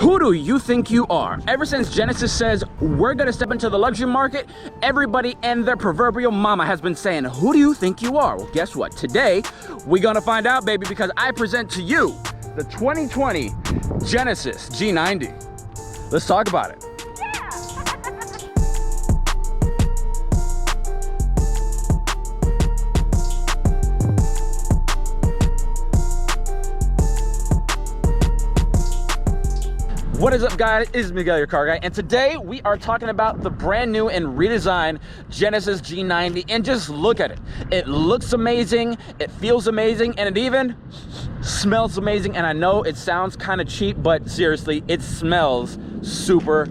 Who do you think you are? Ever since Genesis says we're gonna step into the luxury market, everybody and their proverbial mama has been saying, who do you think you are? Well, guess what? Today, we're gonna find out, baby, because I present to you the 2020 Genesis G90. Let's talk about it. What is up, guys? It's Miguel, your car guy, and today we are talking about the brand new and redesigned Genesis G90. And just look at it. It looks amazing, it feels amazing, and it even smells amazing. And I know it sounds kind of cheap, but seriously, it smells super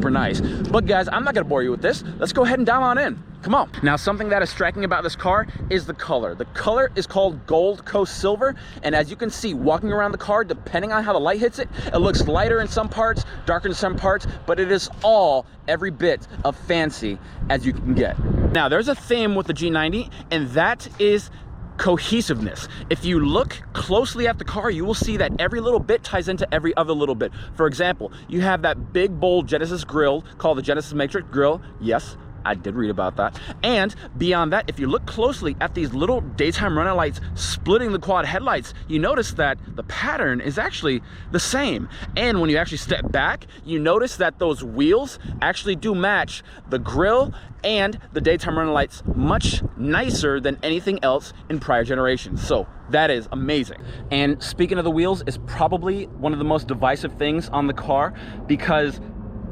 nice. But guys, I'm not gonna bore you with this. Let's go ahead and dive on in. Come on. Now, something that is striking about this car is the color. The color is called Gold Coast Silver, and as you can see, walking around the car, depending on how the light hits it, it looks lighter in some parts, darker in some parts, but it is all every bit of fancy as you can get. Now, there's a theme with the G90, and that is cohesiveness. If you look closely at the car, you will see that every little bit ties into every other little bit. For example, you have that big, bold Genesis grille called the Genesis Matrix grille. Yes, I did read about that. And beyond that, if you look closely at these little daytime running lights splitting the quad headlights, you notice that the pattern is actually the same. And when you actually step back, you notice that those wheels actually do match the grille and the daytime running lights much nicer than anything else in prior generations. So that is amazing. And speaking of the wheels, is probably one of the most divisive things on the car, because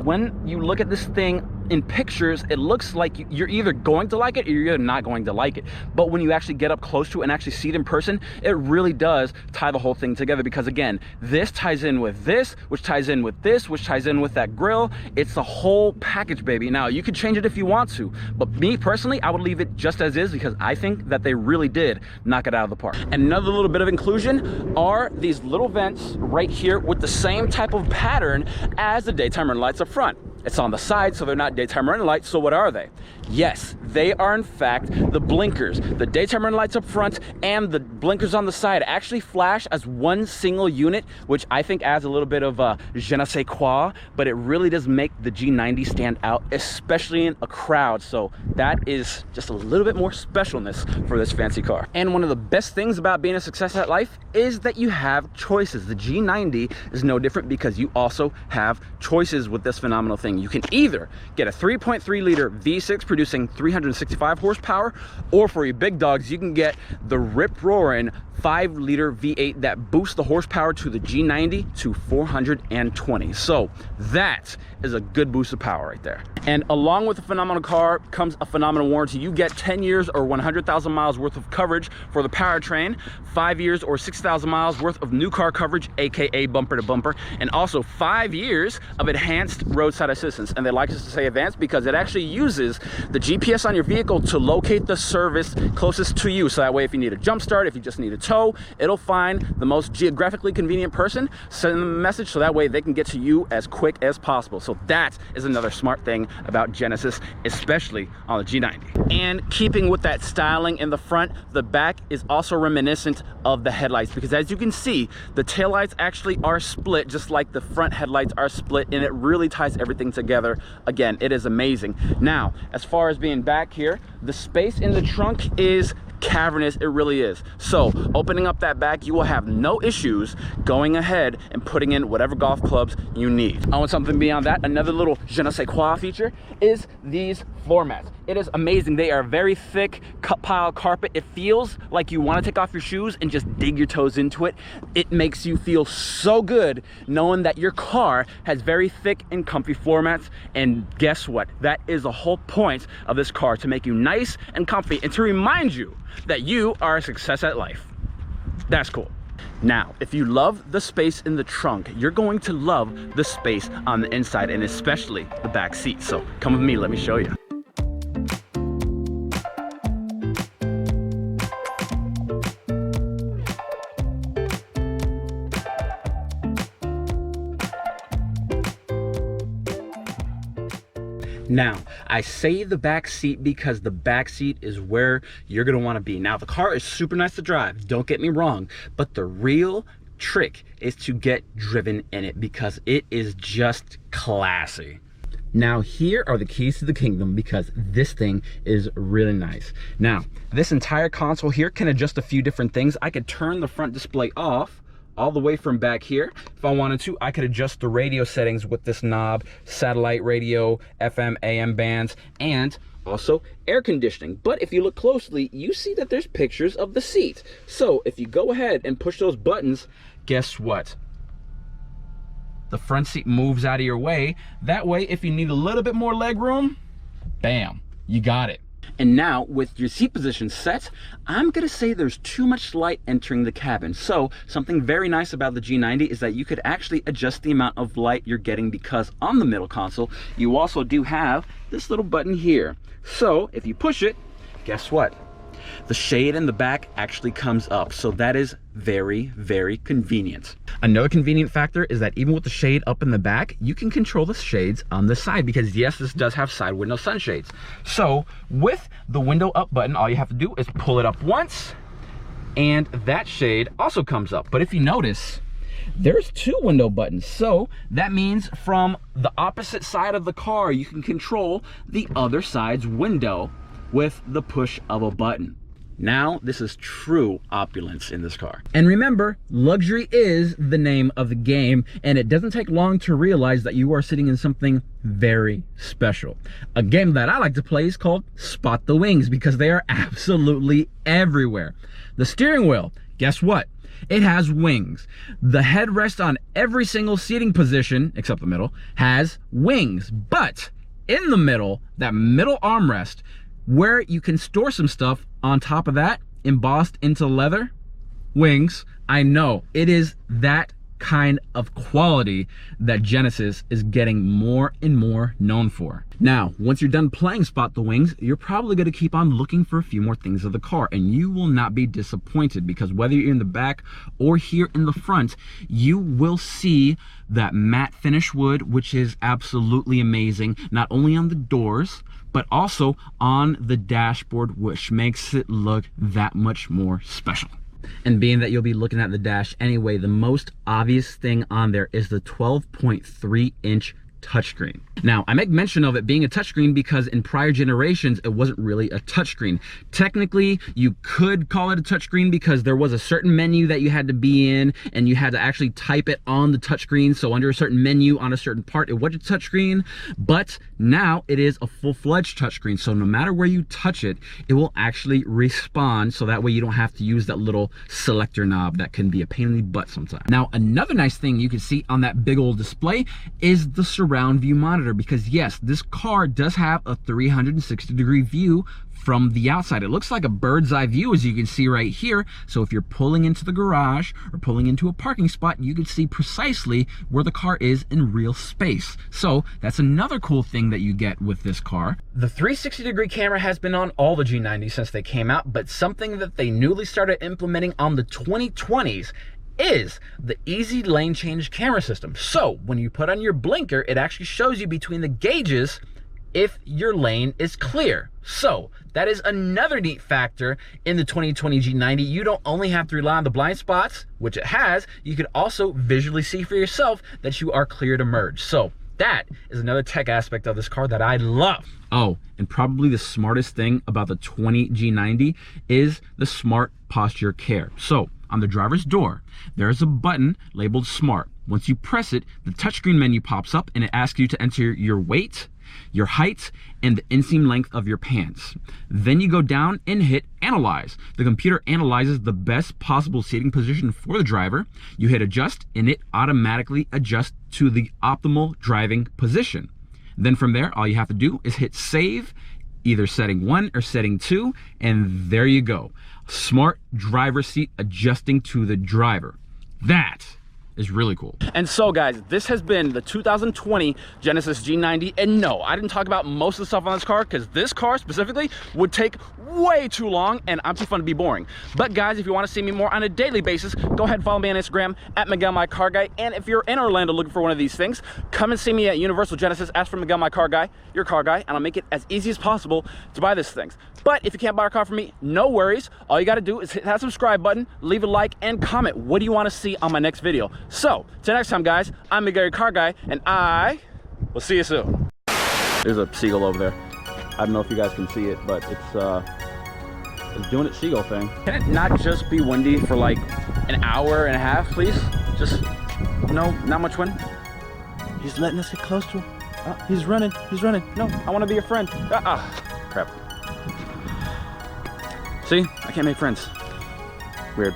when you look at this thing in pictures, it looks like you're either going to like it or you're not going to like it. But when you actually get up close to it and actually see it in person, it really does tie the whole thing together. Because again, this ties in with this, which ties in with this, which ties in with that grill. It's the whole package, baby. Now, you could change it if you want to, but me personally, I would leave it just as is, because I think that they really did knock it out of the park. And another little bit of inclusion are these little vents right here with the same type of pattern as the daytime running lights up front. It's on the side, so they're not daytime running lights. So what are they? Yes, they are in fact the blinkers. The daytime running lights up front and the blinkers on the side actually flash as one single unit, which I think adds a little bit of je ne sais quoi, but it really does make the G90 stand out, especially in a crowd. So that is just a little bit more specialness for this fancy car. And one of the best things about being a success at life is that you have choices. The G90 is no different, because you also have choices with this phenomenal thing. You can either get a 3.3 liter V6 producing 365 horsepower, or for your big dogs, you can get the rip-roaring 5 liter V8 that boosts the horsepower to the G90 to 420. So that is a good boost of power right there. And along with a phenomenal car comes a phenomenal warranty. You get 10 years or 100,000 miles worth of coverage for the powertrain, 5 years or 6,000 miles worth of new car coverage, aka bumper to bumper, and also 5 years of enhanced roadside assistance. And they like us to say advanced because it actually uses the GPS on your vehicle to locate the service closest to you. So that way, if you need a jump start, if you just need a tow, it'll find the most geographically convenient person, send them a message, so that way they can get to you as quick as possible. So that is another smart thing about Genesis, especially on the G90. And keeping with that styling in the front, the back is also reminiscent of the headlights, because as you can see, the taillights actually are split just like the front headlights are split, and it really ties everything together. Again, it is amazing. Now, as far as being back here, the space in the trunk is cavernous. It really is. So opening up that back, you will have no issues going ahead and putting in whatever golf clubs you need. I want something beyond that. Another little je ne sais quoi feature is these floor mats. It is amazing. They are very thick cut pile carpet. It feels like you want to take off your shoes and just dig your toes into it. It makes you feel so good knowing that your car has very thick and comfy floor mats. And guess what? That is the whole point of this car, to make you nice and comfy and to remind you that you are a success at life. That's cool. Now, if you love the space in the trunk, you're going to love the space on the inside, and especially the back seat. So come with me, let me show you. Now, I say the back seat because the back seat is where you're gonna wanna be. Now, the car is super nice to drive, don't get me wrong, but the real trick is to get driven in it because it is just classy. Now here are the keys to the kingdom because this thing is really nice. Now, this entire console here can adjust a few different things. I could turn the front display off all the way from back here. If I wanted to, I could adjust the radio settings with this knob, satellite radio, FM, AM bands, and also air conditioning. But if you look closely, you see that there's pictures of the seat. So if you go ahead and push those buttons, guess what? The front seat moves out of your way. That way, if you need a little bit more leg room, bam, you got it. And now with your seat position set, I'm gonna say there's too much light entering the cabin. So something very nice about the G90 is that you could actually adjust the amount of light you're getting because on the middle console, you also do have this little button here. So if you push it, guess what? The shade in the back actually comes up, so that is very, very convenient. Another convenient factor is that even with the shade up in the back, you can control the shades on the side because yes, this does have side window sunshades. So with the window up button, all you have to do is pull it up once and that shade also comes up. But if you notice, there's two window buttons. So that means from the opposite side of the car, you can control the other side's window with the push of a button. Now, this is true opulence in this car. And remember, luxury is the name of the game, and it doesn't take long to realize that you are sitting in something very special. A game that I like to play is called Spot the Wings because they are absolutely everywhere. The steering wheel, guess what? It has wings. The headrest on every single seating position, except the middle, has wings. But in the middle, that middle armrest, where you can store some stuff on top of that, embossed into leather, wings. I know, it is that kind of quality that Genesis is getting more and more known for. Now, once you're done playing Spot the Wings, you're probably gonna keep on looking for a few more things of the car, and you will not be disappointed because whether you're in the back or here in the front, you will see that matte finish wood, which is absolutely amazing, not only on the doors, but also on the dashboard, which makes it look that much more special. And being that you'll be looking at the dash anyway, the most obvious thing on there is the 12.3-inch touchscreen. Now, I make mention of it being a touchscreen because in prior generations, it wasn't really a touchscreen. Technically, you could call it a touchscreen because there was a certain menu that you had to be in and you had to actually type it on the touchscreen. So under a certain menu on a certain part, it was a touchscreen, but now it is a full-fledged touchscreen. So no matter where you touch it, it will actually respond. So that way you don't have to use that little selector knob that can be a pain in the butt sometimes. Now, another nice thing you can see on that big old display is the surround view monitor, because yes, this car does have a 360-degree view from the outside. It looks like a bird's eye view, as you can see right here. So if you're pulling into the garage or pulling into a parking spot, you can see precisely where the car is in real space. So that's another cool thing that you get with this car. The 360-degree camera has been on all the G90 since they came out, but something that they newly started implementing on the 2020s is the easy lane change camera system. So when you put on your blinker, it actually shows you between the gauges if your lane is clear. So that is another neat factor in the 2020 G90. You don't only have to rely on the blind spots, which it has, you can also visually see for yourself that you are clear to merge. So that is another tech aspect of this car that I love. Oh, and probably the smartest thing about the 20 G90 is the smart posture care. So on the driver's door, there's a button labeled Smart. Once you press it, the touchscreen menu pops up and it asks you to enter your weight, your height, and the inseam length of your pants. Then you go down and hit Analyze. The computer analyzes the best possible seating position for the driver. You hit Adjust and it automatically adjusts to the optimal driving position. Then from there, all you have to do is hit Save, either setting 1 or setting 2, and there you go. Smart driver seat adjusting to the driver. That is really cool. And so guys, this has been the 2020 Genesis G90, and no, I didn't talk about most of the stuff on this car because this car specifically would take way too long and I'm too fun to be boring. But guys, if you want to see me more on a daily basis, go ahead and follow me on Instagram at Miguel My Car Guy. And if you're in Orlando looking for one of these things, come and see me at Universal Genesis. Ask for Miguel My Car Guy, your car guy, and I'll make it as easy as possible to buy these things. But if you can't buy a car from me, no worries. All you got to do is hit that subscribe button, leave a like, and comment. What do you want to see on my next video? So, till next time, guys, I'm Miguel, your car guy, and I will see you soon. There's a seagull over there. I don't know if you guys can see it, but it's doing its seagull thing. Can it not just be windy for like an hour and a half, please? Just, no, not much wind. He's letting us get close to him. He's running, No, I want to be your friend. Crap. See, I can't make friends. Weird.